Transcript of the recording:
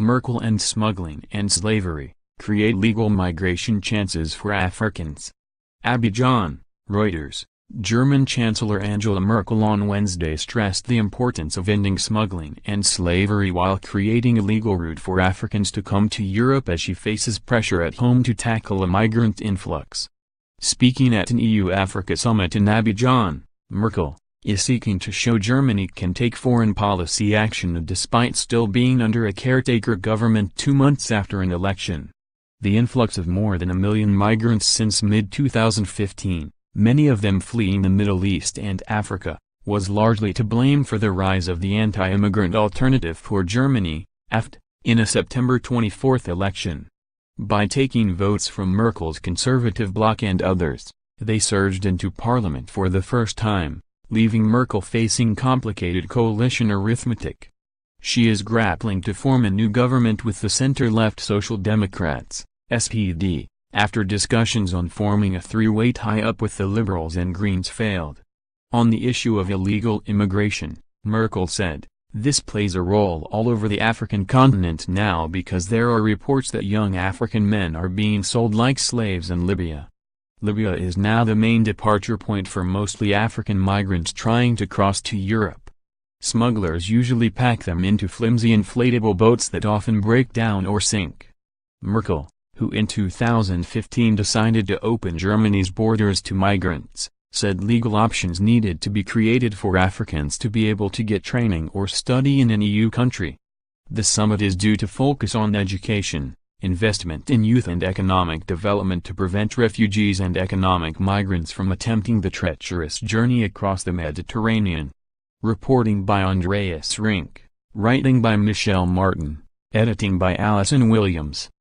Merkel End smuggling and slavery, create legal migration chances for Africans. Abidjan, Reuters. German Chancellor Angela Merkel on Wednesday stressed the importance of ending smuggling and slavery while creating a legal route for Africans to come to Europe as she faces pressure at home to tackle a migrant influx. Speaking at an EU-Africa summit in Abidjan, Merkel is seeking to show Germany can take foreign policy action despite still being under a caretaker government 2 months after an election. The influx of more than 1 million migrants since mid-2015, many of them fleeing the Middle East and Africa, was largely to blame for the rise of the anti-immigrant Alternative for Germany, AfD, in a September 24 election. By taking votes from Merkel's conservative bloc and others, they surged into parliament for the first time, leaving Merkel facing complicated coalition arithmetic. She is grappling to form a new government with the center-left Social Democrats, SPD, after discussions on forming a three-way tie-up with the Liberals and Greens failed. On the issue of illegal immigration, Merkel said, "This plays a role all over the African continent now because there are reports that young African men are being sold like slaves in Libya. Libya is now the main departure point for mostly African migrants trying to cross to Europe. Smugglers usually pack them into flimsy inflatable boats that often break down or sink." Merkel, who in 2015 decided to open Germany's borders to migrants, said legal options needed to be created for Africans to be able to get training or study in an EU country. The summit is due to focus on education, investment in youth and economic development to prevent refugees and economic migrants from attempting the treacherous journey across the Mediterranean. Reporting by Andreas Rink, writing by Michelle Martin, editing by Alison Williams.